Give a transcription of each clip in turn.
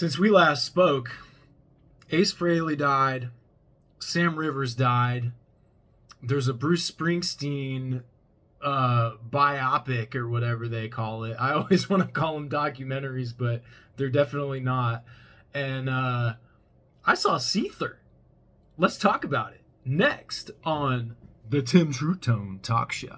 Since we last spoke, Ace Frehley died, Sam Rivers died. There's a Bruce Springsteen biopic or whatever they call it. I always want to call them documentaries, but they're definitely not. And I saw Seether. Let's talk about it next on the Tim True Tone Talk Show.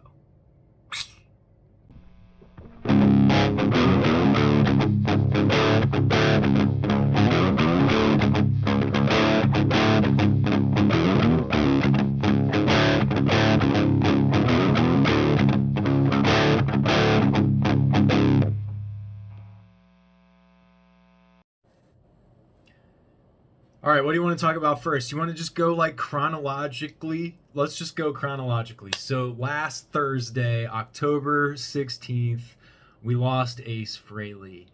All right, what do you want to talk about first? You want to just go like chronologically? Let's just go chronologically. So last Thursday, October 16th, we lost Ace Frehley.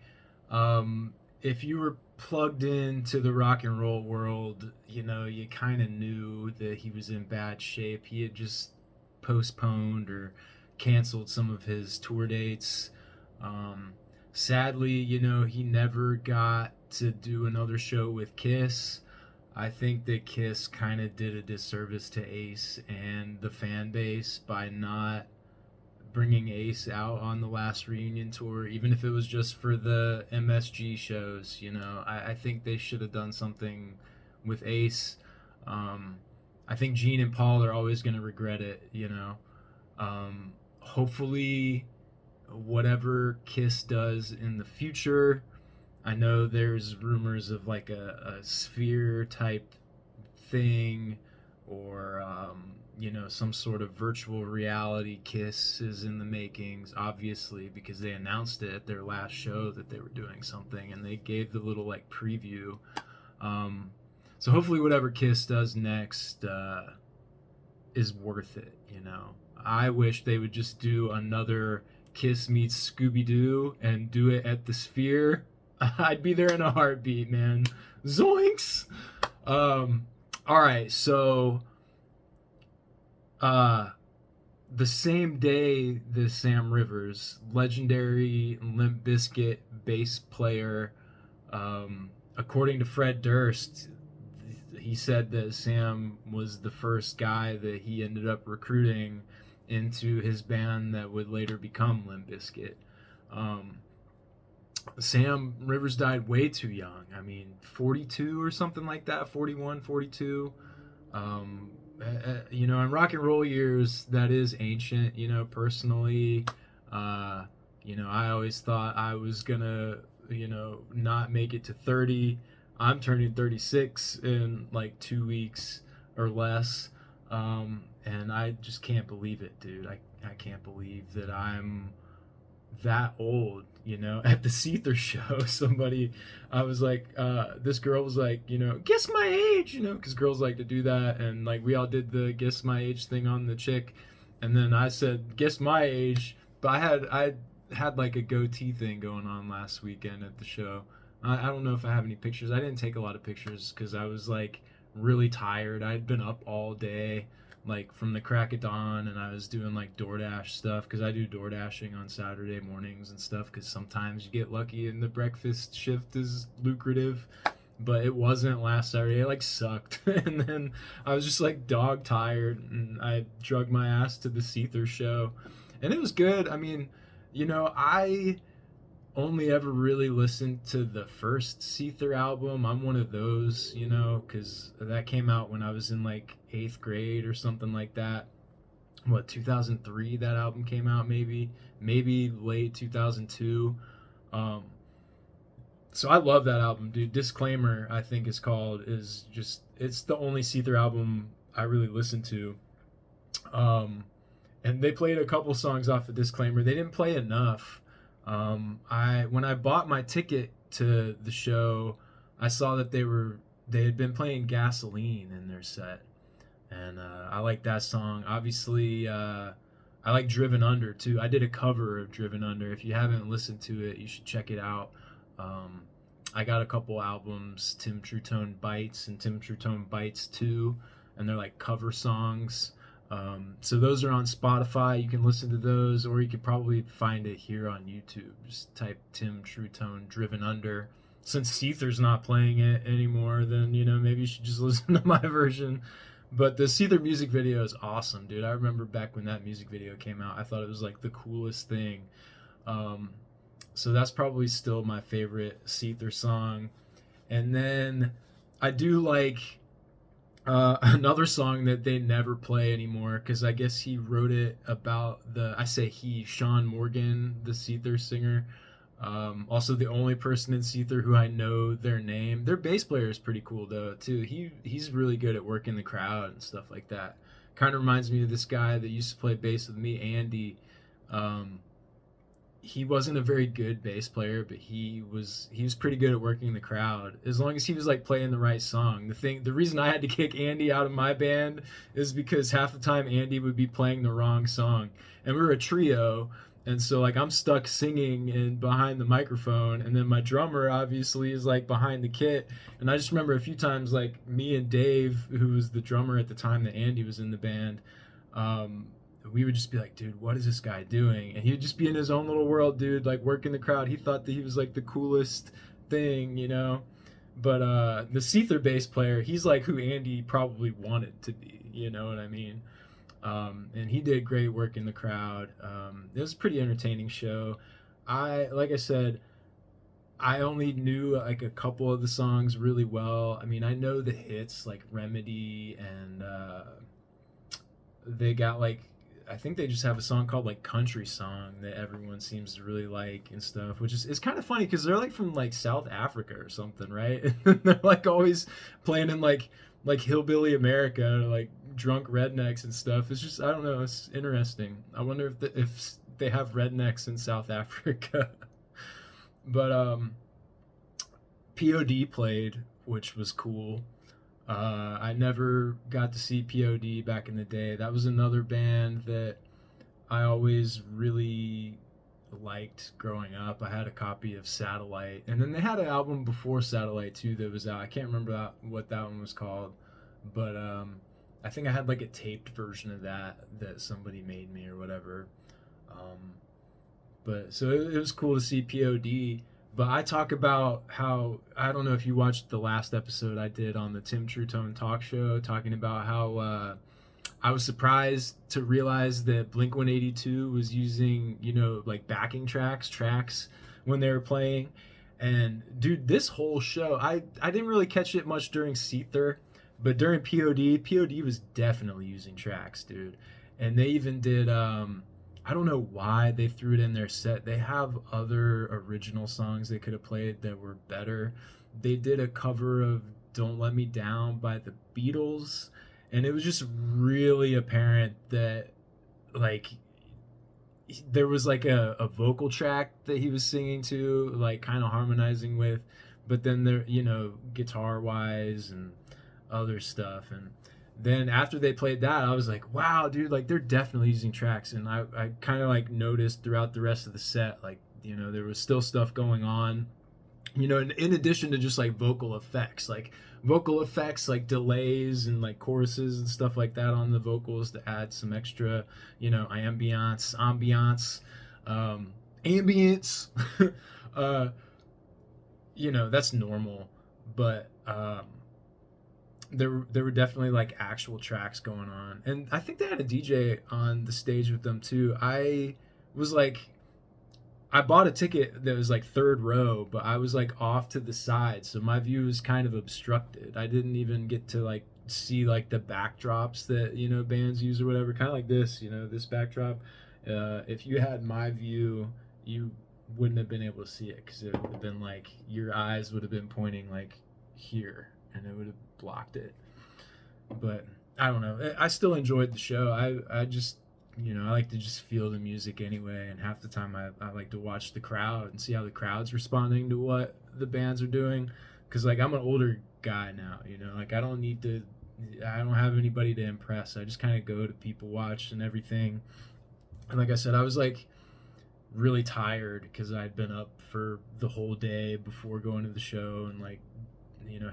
If you were plugged into the rock and roll world, you know, you kind of knew that he was in bad shape. He had just postponed or canceled some of his tour dates. Sadly, you know, he never got to do another show with Kiss. I think that Kiss kind of did a disservice to Ace and the fan base by not bringing Ace out on the last reunion tour, even if it was just for the MSG shows. You know, I think they should have done something with Ace. I think Gene and Paul are always going to regret it, you know. Hopefully, whatever Kiss does in the future, I know there's rumors of like a sphere type thing, or you know, some sort of virtual reality Kiss is in the makings, obviously, because they announced it at their last show that they were doing something, and they gave the little like preview. So hopefully whatever Kiss does next is worth it, you know. I wish they would just do another Kiss meets Scooby-Doo and do it at the Sphere. I'd be there in a heartbeat, man. Zoinks! All right, so the same day that Sam Rivers, legendary Limp Bizkit bass player, according to Fred Durst, he said that Sam was the first guy that he ended up recruiting into his band that would later become Limp Bizkit. Sam Rivers died way too young. I mean, 42 or something like that, 41, 42. You know, in rock and roll years, that is ancient, you know, personally. You know, I always thought I was gonna, you know, not make it to 30. I'm turning 36 in like 2 weeks or less. And I just can't believe it, dude. I can't believe that I'm that old, you know. At the Seether show, I was like, this girl was like, you know, guess my age, you know, because girls like to do that, and like we all did the guess my age thing on the chick, and then I said guess my age, but I had like a goatee thing going on last weekend at the show. I don't know if I have any pictures. I didn't take a lot of pictures because I was like really tired. I'd been up all day, like from the crack of dawn, and I was doing like DoorDash stuff because I do DoorDashing on Saturday mornings and stuff, because sometimes you get lucky and the breakfast shift is lucrative. But it wasn't last Saturday. It like sucked. And then I was just like dog tired, and I drug my ass to the Seether show, and it was good. I mean, you know, I only ever really listened to the first Seether album. I'm one of those, you know, because that came out when I was in like 8th grade or something like that. What, 2003 that album came out, maybe late 2002. So I love that album, dude. Disclaimer, I think it's called, is just, it's the only Seether album I really listened to. And they played a couple songs off of Disclaimer. They didn't play enough. When I bought my ticket to the show, I saw that they had been playing Gasoline in their set, and I like that song. Obviously, I like Driven Under too. I did a cover of Driven Under. If you haven't listened to it, you should check it out. I got a couple albums, Tim True Tone Bites and Tim True Tone Bites 2, and they're like cover songs. So those are on Spotify. You can listen to those, or you could probably find it here on YouTube. Just type Tim True Tone Driven Under. since Seether's not playing it anymore, then maybe you should just listen to my version. But the Seether music video is awesome, dude. I remember back when that music video came out, I thought it was like the coolest thing. Um, so that's probably still my favorite Seether song. And then I do like another song that they never play anymore because I guess he wrote it about I say he, Sean Morgan, the Seether singer. Also, the only person in Seether who I know their name. Their bass player is pretty cool though too. He's really good at working the crowd and stuff like that. Kind of reminds me of this guy that used to play bass with me, Andy. Um, he wasn't a very good bass player, but he was pretty good at working the crowd as long as he was like playing the right song. The reason I had to kick Andy out of my band is because half the time Andy would be playing the wrong song, and we were a trio, and so like I'm stuck singing and behind the microphone, and then my drummer obviously is like behind the kit, and I just remember a few times like me and Dave, who was the drummer at the time that Andy was in the band, um, we would just be like, dude, what is this guy doing? And he would just be in his own little world, dude, like working the crowd. He thought that he was like the coolest thing. But the Seether bass player, he's like who Andy probably wanted to be, you know what I mean? And he did great work in the crowd. It was a pretty entertaining show. Like I said, I only knew like a couple of the songs really well. I mean, I know the hits like Remedy, and they got like, I think they just have a song called like Country Song that everyone seems to really like and stuff, which is it's kind of funny because they're like from like South Africa or something, right? And they're like always playing in like hillbilly America, like drunk rednecks and stuff. It's just, I don't know, it's interesting. I wonder if they have rednecks in South Africa. But P.O.D played, which was cool. I never got to see P.O.D back in the day. That was another band that I always really liked growing up. I had a copy of Satellite, and then they had an album before Satellite too that was out. I can't remember what that one was called, but I think I had like a taped version of that somebody made me or whatever. Um, but so it was cool to see P.O.D. But I talk about how, I don't know if you watched the last episode I did on the Tim Trutone talk show, talking about how I was surprised to realize that Blink 182 was using, like backing tracks when they were playing. And dude, this whole show, I didn't really catch it much during Seether, but during POD was definitely using tracks, dude. And they even did, I don't know why they threw it in their set. They have other original songs they could have played that were better. They did a cover of Don't Let Me Down by the Beatles, and it was just really apparent that like there was like a vocal track that he was singing to, like kind of harmonizing with, but then there, guitar wise and other stuff. And then after they played that, I was like, wow, dude, like they're definitely using tracks. And I kind of like noticed throughout the rest of the set, like, there was still stuff going on, in addition to just like vocal effects, like delays and like choruses and stuff like that on the vocals to add some extra, ambiance, ambience. uh, that's normal, but there were definitely like actual tracks going on, and I think they had a DJ on the stage with them too. Was like, I bought a ticket that was like third row, but I was like off to the side, so my view was kind of obstructed. I didn't even get to like see like the backdrops that bands use or whatever, kind of like this backdrop. If you had my view, you wouldn't have been able to see it because it would have been like your eyes would have been pointing like here, and it would have blocked it. But I don't know. I still enjoyed the show. I just, I like to just feel the music anyway, and half the time I like to watch the crowd and see how the crowd's responding to what the bands are doing. Because, like, I'm an older guy now, like, I don't have anybody to impress. I just kind of go to people watch and everything. And like I said, I was, like, really tired because I'd been up for the whole day before going to the show and, like,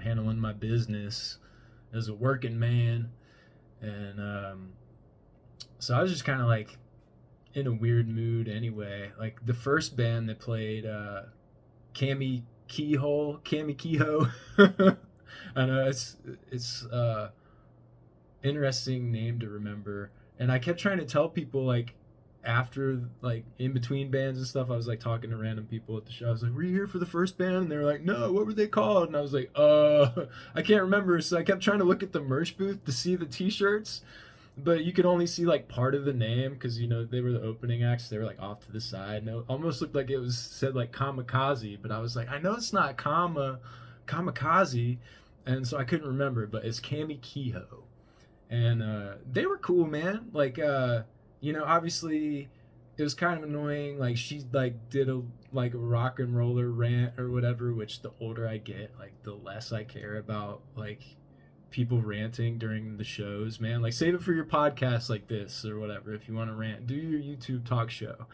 handling my business as a working man. And so I was just kind of like in a weird mood anyway. Like the first band that played, Cammy Keyhole, Cammy Keyhole. I know it's interesting name to remember. And I kept trying to tell people like after like in between bands and stuff, I was like talking to random people at the show. I was like, "Were you here for the first band?" And they were like, "No, what were they called?" And I was like, I can't remember." So I kept trying to look at the merch booth to see the T-shirts, but you could only see like part of the name because you know they were the opening acts. They were like off to the side, and it almost looked like it was said like Kamikaze. But I was like, I know it's not Kamikaze, and so I couldn't remember. But it's Cammy Kehoe, and they were cool, man. Like you know, obviously it was kind of annoying. Like she like did a like a rock and roller rant or whatever. Which the older I get, like the less I care about like people ranting during the shows, man. Like save it for your podcast like this or whatever. If you want to rant, do your YouTube talk show.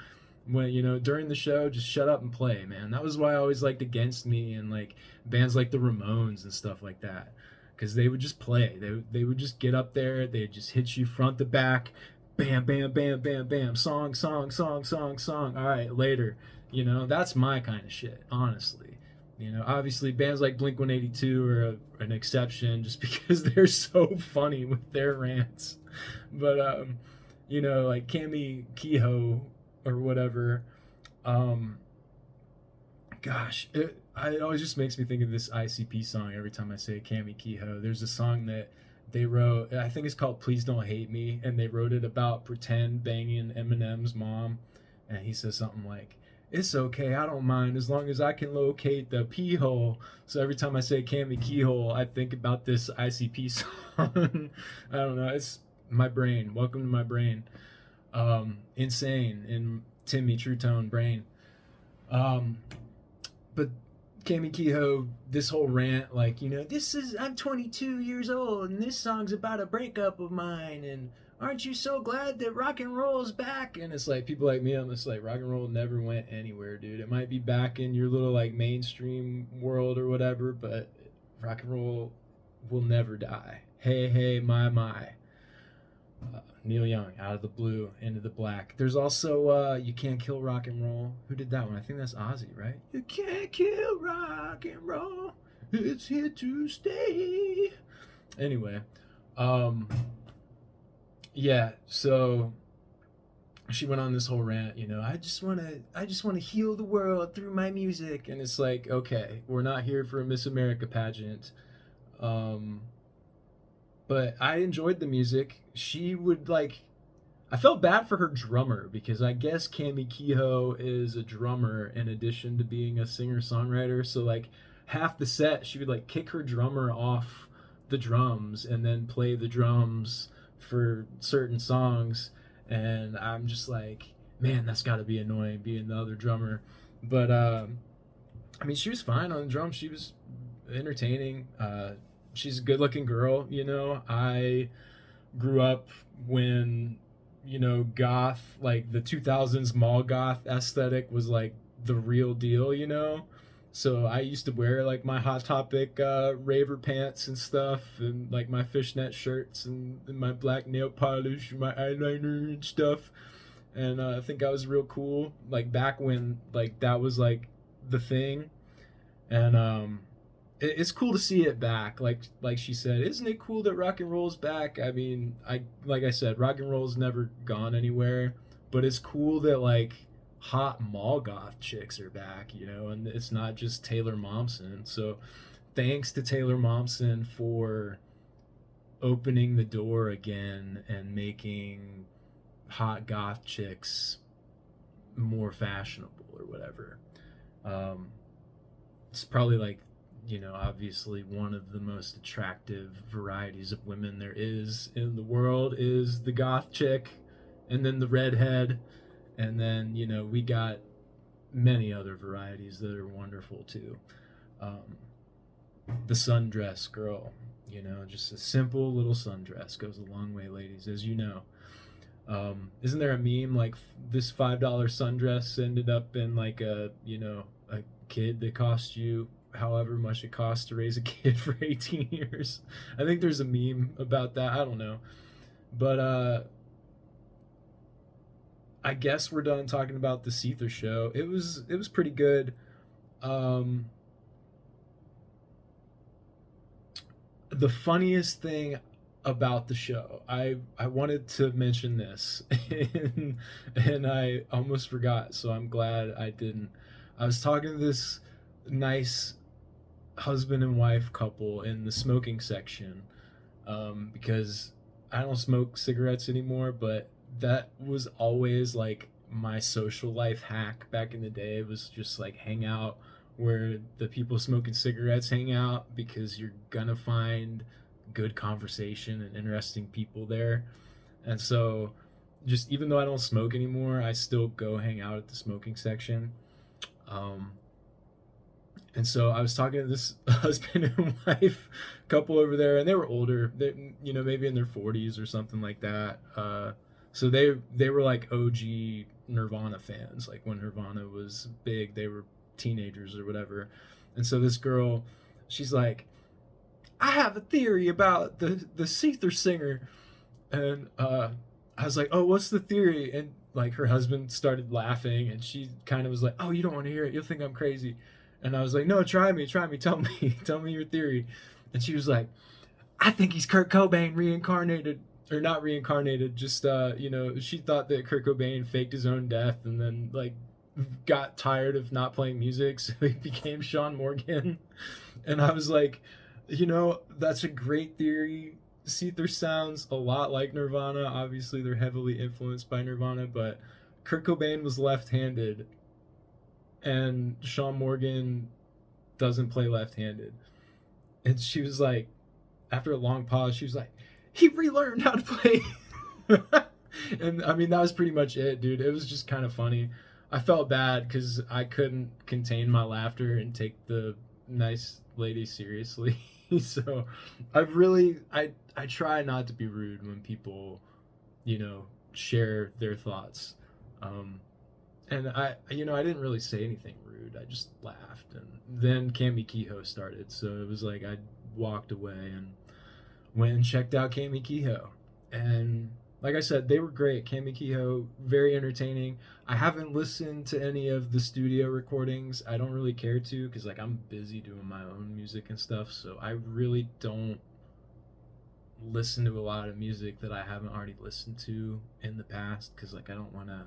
When you know during the show, just shut up and play, man. That was why I always liked Against Me and like bands like the Ramones and stuff like that, because they would just play. They would just get up there. They'd just hit you front to back, bam, bam, bam, bam, bam, song, song, song, song, song. All right, later. You know that's my kind of shit, honestly. You know, obviously bands like Blink 182 are an exception just because they're so funny with their rants. But you know, like Cammy Kehoe or whatever. Um, gosh, it always just makes me think of this ICP song every time I say Cammy Kehoe. There's a song that they wrote, I think it's called Please Don't Hate Me, and they wrote it about pretend banging Eminem's mom. And he says something like, "It's okay, I don't mind as long as I can locate the pee hole." So every time I say Cammy Keyhole, I think about this ICP song. I don't know, it's my brain. Welcome to my brain. Insane in Timmy True Tone brain. Um, but Cammy Kehoe, this whole rant, like, you know, I'm 22 years old and this song's about a breakup of mine, and aren't you so glad that rock and roll is back? And it's like, people like me, I'm just like, rock and roll never went anywhere, dude. It might be back in your little, like, mainstream world or whatever, but rock and roll will never die. Hey, hey, my. Neil Young, Out of the Blue, Into the Black. There's also You Can't Kill Rock and Roll. Who did that one? I think that's Ozzy, right? You can't kill rock and roll. It's here to stay. Anyway, um, yeah. So she went on this whole rant. You know, I just wanna heal the world through my music. And it's like, okay, we're not here for a Miss America pageant. Um, but I enjoyed the music. She would like, I felt bad for her drummer because I guess Cammy Kehoe is a drummer in addition to being a singer songwriter. So like half the set, she would like kick her drummer off the drums and then play the drums for certain songs. And I'm just like, man, that's got to be annoying being the other drummer. But I mean, she was fine on the drums. She was entertaining. She's a good looking girl, you know. I grew up when, you know, goth, like the 2000s mall goth aesthetic was like the real deal, you know. So I used to wear like my Hot Topic raver pants and stuff, and like my fishnet shirts and my black nail polish, and my eyeliner and stuff. And I think I was real cool, like back when like that was like the thing. And it's cool to see it back. Like she said, isn't it cool that rock and roll's back? I mean, like I said, rock and roll's never gone anywhere, but it's cool that like hot mall goth chicks are back, you know, and it's not just Taylor Momsen. So thanks to Taylor Momsen for opening the door again and making hot goth chicks more fashionable or whatever. Um, it's probably like, you know, obviously one of the most attractive varieties of women there is in the world is the goth chick, and then the redhead, and then, you know, we got many other varieties that are wonderful too. Um, the sundress girl, you know, just a simple little sundress goes a long way, ladies, as you know. Isn't there a meme like this $5 sundress ended up in like a, you know, a kid that cost you however much it costs to raise a kid for 18 years. I think there's a meme about that. I don't know. But I guess we're done talking about the Seether show. It was pretty good. Um the funniest thing about the show, I wanted to mention this, and I almost forgot, so I'm glad I didn't. I was talking to this nice husband and wife couple in the smoking section, because I don't smoke cigarettes anymore, but that was always like my social life hack back in the day. It was just like hang out where the people smoking cigarettes hang out, because you're gonna find good conversation and interesting people there. And so, just even though I don't smoke anymore, I still go hang out at the smoking section. Um, and so I was talking to this husband and wife couple over there, and they were older. They, maybe in their 40s or something like that. So they were like OG Nirvana fans. Like when Nirvana was big, they were teenagers or whatever. And so this girl, she's like, I have a theory about the Seether singer, and I was like, oh, what's the theory? And like her husband started laughing, and she kind of was like, oh, you don't want to hear it, you'll think I'm crazy. And I was like, no, try me, tell me, tell me your theory. And she was like, I think he's Kurt Cobain reincarnated, or not reincarnated, just she thought that Kurt Cobain faked his own death and then like got tired of not playing music, so he became Sean Morgan. And I was like, that's a great theory. Seether sounds a lot like Nirvana. Obviously, they're heavily influenced by Nirvana, but Kurt Cobain was left-handed, and Sean Morgan doesn't play left-handed. And she was like, after a long pause, she was like, he relearned how to play. And I mean, that was pretty much it, dude. It was just kind of funny. I felt bad because I couldn't contain my laughter and take the nice lady seriously. So I try not to be rude when people, share their thoughts. And I didn't really say anything rude. I just laughed. And then Cami Kehoe started. So it was like I walked away and went and checked out Cami Kehoe. And like I said, they were great. Cami Kehoe, very entertaining. I haven't listened to any of the studio recordings. I don't really care to, because like I'm busy doing my own music and stuff. So I really don't listen to a lot of music that I haven't already listened to in the past, because like I don't want to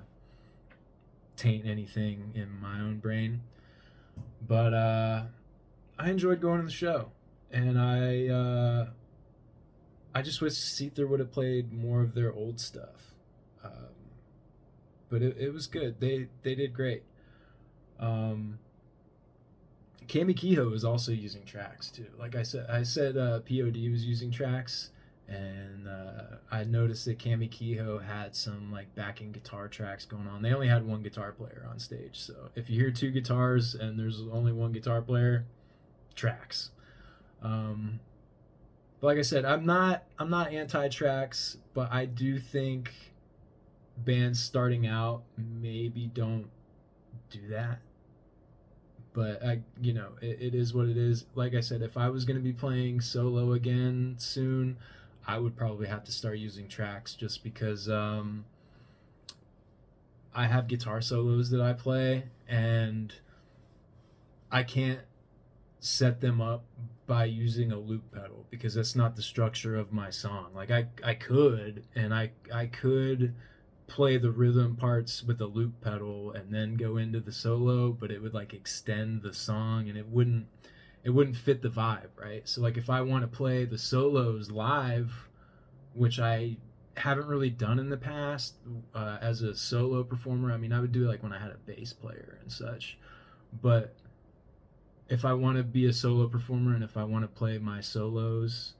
taint anything in my own brain. But I enjoyed going to the show, and I just wish Seether would have played more of their old stuff. But it was good. They did great. Cami Kehoe was also using tracks too. Like I said P.O.D. was using tracks, and I noticed that Cami Kehoe had some like backing guitar tracks going on. They only had one guitar player on stage, so if you hear two guitars and there's only one guitar player, tracks. But like I said, I'm not anti-tracks, but I do think bands starting out maybe don't do that. But it is what it is. Like I said, if I was going to be playing solo again soon, I would probably have to start using tracks, just because I have guitar solos that I play, and I can't set them up by using a loop pedal, because that's not the structure of my song. Like I could, and I could play the rhythm parts with a loop pedal and then go into the solo, but it would like extend the song, and it wouldn't fit the vibe, right? So like if I want to play the solos live, which I haven't really done in the past as a solo performer. I mean, I would do it like when I had a bass player and such, but if I want to be a solo performer and if I want to play my solos,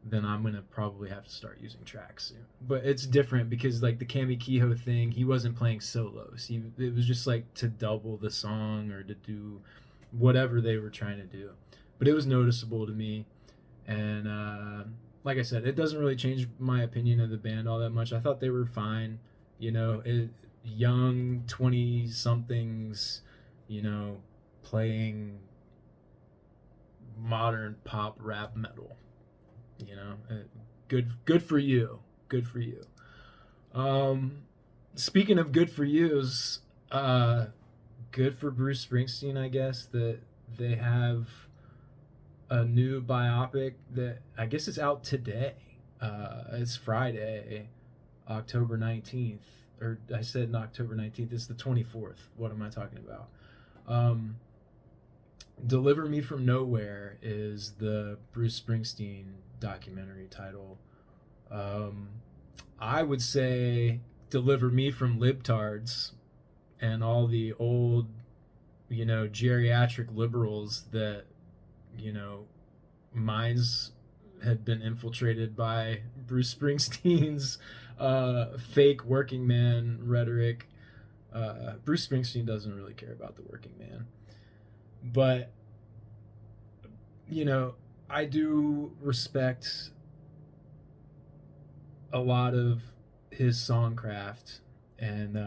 then I'm going to probably have to start using tracks soon. But it's different, because like the Cami Kehoe thing, he wasn't playing solos. It was just like to double the song or to do whatever they were trying to do. But it was noticeable to me. And like I said, it doesn't really change my opinion of the band all that much. I thought they were fine. Young 20-somethings, playing modern pop rap metal. Good for you. Good for you. Speaking of good for yous, good for Bruce Springsteen, I guess, that they have a new biopic that I guess it's out today. It's Friday, October 19th. Or I said October 19th. It's the 24th. What am I talking about? Um, Deliver Me From Nowhere is the Bruce Springsteen documentary title. Um, I would say Deliver Me From Libtards and all the old, geriatric liberals that, you know, minds had been infiltrated by Bruce Springsteen's fake working man rhetoric. Bruce Springsteen doesn't really care about the working man. But, you know, I do respect a lot of his songcraft. And,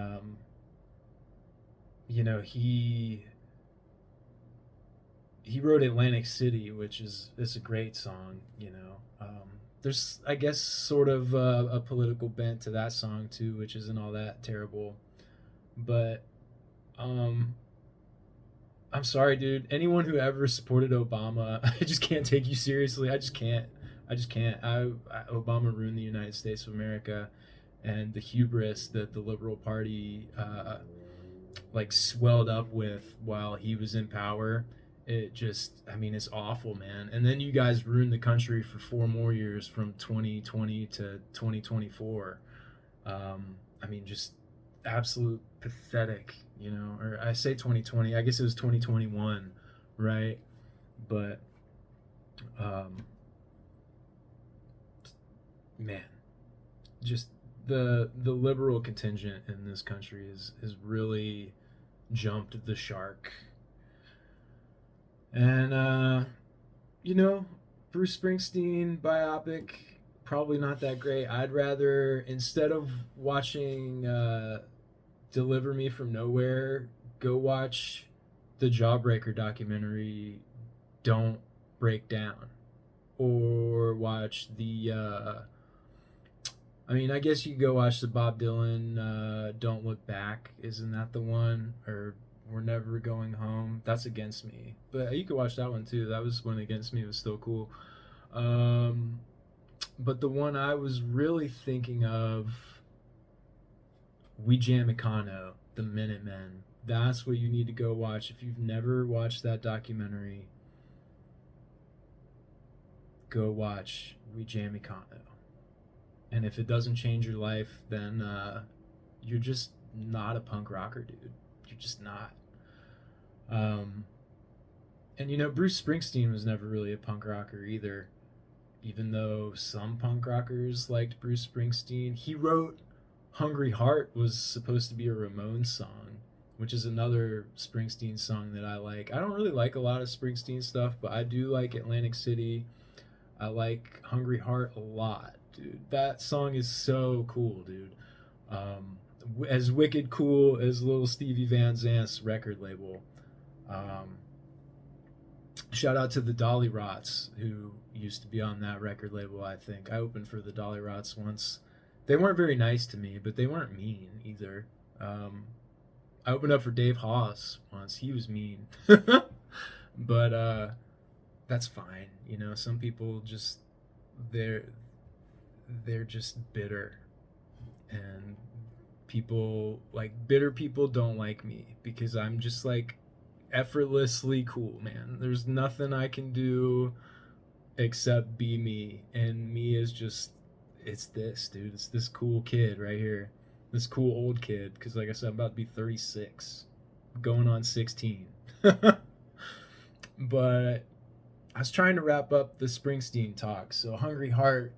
he wrote Atlantic City, which is a great song. There's, I guess, sort of a political bent to that song too, which isn't all that terrible. But um, I'm sorry, dude. Anyone who ever supported Obama, I just can't take you seriously. I just can't. I just can't. Obama ruined the United States of America, and the hubris that the Liberal Party like swelled up with while he was in power. It just, I mean, it's awful, man. And then you guys ruined the country for 4 more years from 2020 to 2024. I mean, just absolute pathetic, or I say 2020, I guess it was 2021, right? But, um, man, just the liberal contingent in this country is really jumped the shark. And Bruce Springsteen biopic, probably not that great. I'd rather, instead of watching Deliver Me From Nowhere, go watch the Jawbreaker documentary Don't Break Down, or watch the I guess you could go watch the Bob Dylan Don't Look Back. Isn't that the one? Or We're Never Going Home. That's Against Me. But you could watch that one too. That was when Against Me was still cool. But the one I was really thinking of, We Jam Econo, The Minutemen. That's what you need to go watch. If you've never watched that documentary, go watch We Jam Econo. And if it doesn't change your life, then you're just not a punk rocker, dude. You're just not. And Bruce Springsteen was never really a punk rocker either, even though some punk rockers liked Bruce Springsteen. He wrote Hungry Heart, was supposed to be a Ramones song, which is another Springsteen song that I like. I don't really like a lot of Springsteen stuff, but I do like Atlantic City. I like Hungry Heart a lot, dude. That song is so cool, dude. As wicked cool as little Stevie Van Zant's record label. Shout out to the Dolly Rots, who used to be on that record label, I think. I opened for the Dolly Rots once. They weren't very nice to me, but they weren't mean either. I opened up for Dave Haas once. He was mean. But that's fine. Some people just, they're just bitter. And bitter people don't like me because I'm just like effortlessly cool, man. There's nothing I can do except be me, and me is just, it's this, dude. It's this cool kid right here, this cool old kid, because like I said, I'm about to be 36, going on 16. But I was trying to wrap up the Springsteen talk. So Hungry Heart,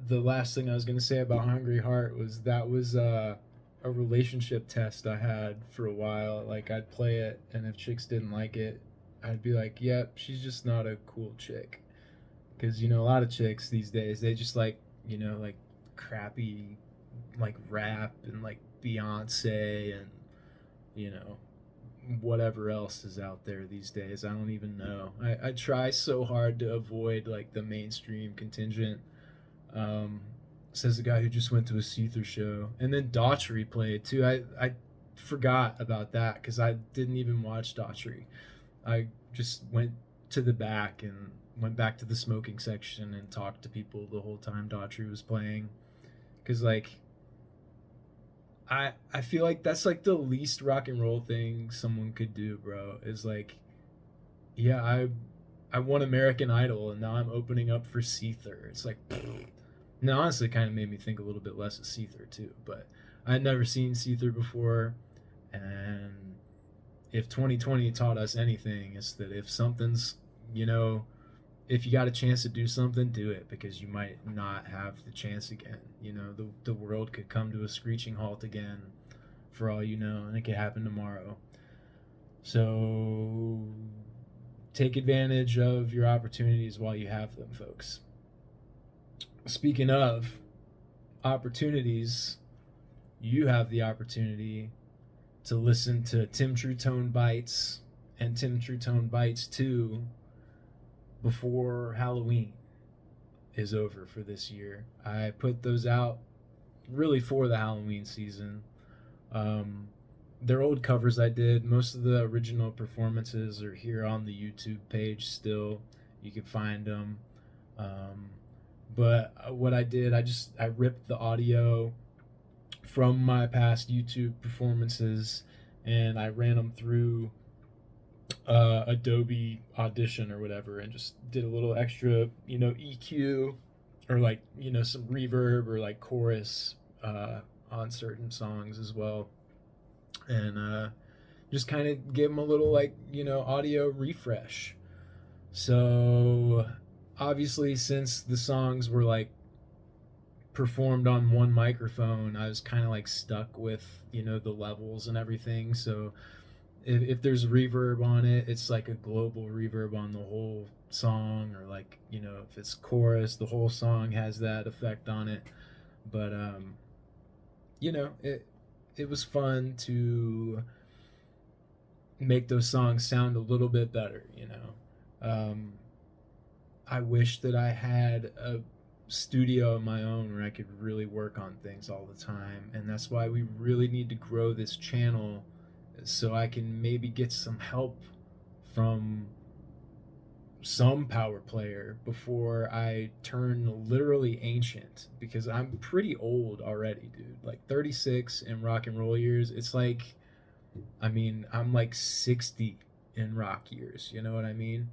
the last thing I was going to say about Hungry Heart was that was a relationship test I had for a while. Like, I'd play it, and if chicks didn't like it, I'd be like, yep, she's just not a cool chick. Because, a lot of chicks these days, they just like, like crappy, like rap and like Beyonce and, whatever else is out there these days. I don't even know. I try so hard to avoid like the mainstream contingent. Says the guy who just went to a Seether show. And then Daughtry played too. I forgot about that because I didn't even watch Daughtry. I just went to the back and went back to the smoking section and talked to people the whole time Daughtry was playing. Because, like, I feel like that's like the least rock and roll thing someone could do, bro. Is like, yeah, I won American Idol and now I'm opening up for Seether. It's like, now honestly, it kind of made me think a little bit less of Seether too. But I'd never seen Seether before, and if 2020 taught us anything, it's that if something's, you know, if you got a chance to do something, do it, because you might not have the chance again. You know, the world could come to a screeching halt again, for all you know, and it could happen tomorrow. So take advantage of your opportunities while you have them, folks. Speaking of opportunities, you have the opportunity to listen to Tim Trutone Bites and Tim Trutone Bites 2 before Halloween is over for this year. I put those out really for the Halloween season. They're old covers I did. Most of the original performances are here on the YouTube page still. You can find them. But what I did, I ripped the audio from my past YouTube performances and I ran them through Adobe Audition or whatever, and just did a little extra, you know, EQ or like, you know, some reverb or like chorus on certain songs as well, and just kind of give them a little, like, you know, audio refresh. So obviously, since the songs were like performed on one microphone, I was kind of like stuck with, you know, the levels and everything. So if there's reverb on it, it's like a global reverb on the whole song, or like, you know, if it's chorus, the whole song has that effect on it. But you know, it was fun to make those songs sound a little bit better, you know. I wish that I had a studio of my own where I could really work on things all the time, and that's why we really need to grow this channel, so I can maybe get some help from some power player before I turn literally ancient, because I'm pretty old already, dude. Like 36 in rock and roll years. It's like, I mean, I'm like 60 in rock years, you know what I mean?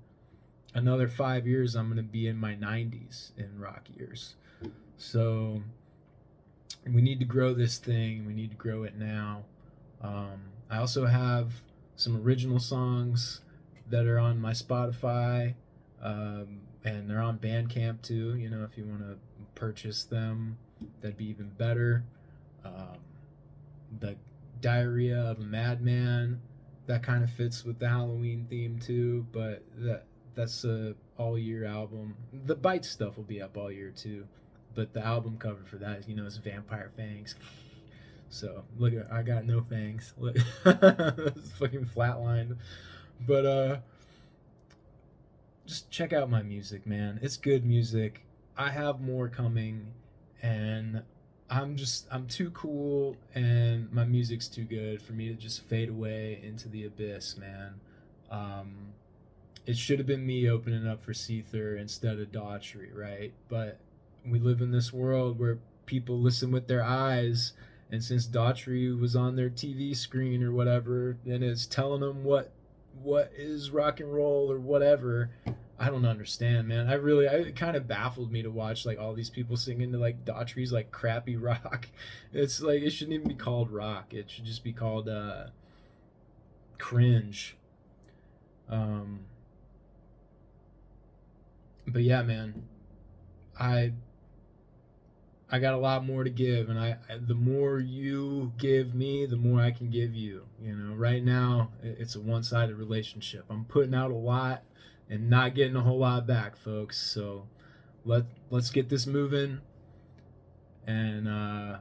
Another 5 years, I'm going to be in my 90s in rock years. So we need to grow this thing. We need to grow it now. I also have some original songs that are on my Spotify, and they're on Bandcamp too. You know, if you want to purchase them, that'd be even better. The Diarrhea of a Madman, that kind of fits with the Halloween theme too, but that's a all year album. The Bite stuff will be up all year too, but the album cover for that, you know, is Vampire Fangs. So look, I got no fangs. Look, it's fucking flatlined. But just check out my music, man. It's good music. I have more coming, and I'm too cool, and my music's too good for me to just fade away into the abyss, man. It should have been me opening up for Seether instead of Daughtry, right? But we live in this world where people listen with their eyes, and since Daughtry was on their TV screen or whatever, and it's telling them what is rock and roll or whatever, I don't understand, man. It kind of baffled me to watch like all these people singing to like Daughtry's like crappy rock. It's like, it shouldn't even be called rock. It should just be called cringe. But yeah, man, I got a lot more to give, and the more you give me, the more I can give you. You know, right now it's a one-sided relationship. I'm putting out a lot and not getting a whole lot back, folks. So let's get this moving. And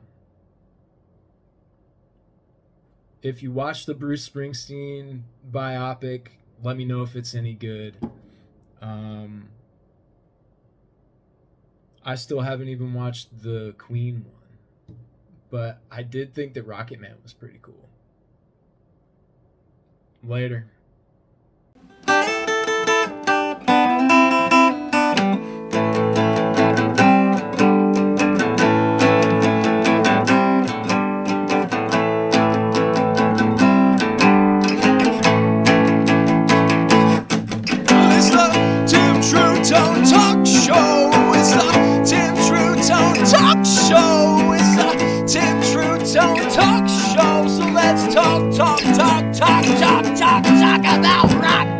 if you watch the Bruce Springsteen biopic, let me know if it's any good. I still haven't even watched the Queen one, but I did think that Rocket Man was pretty cool. Later. talk about rock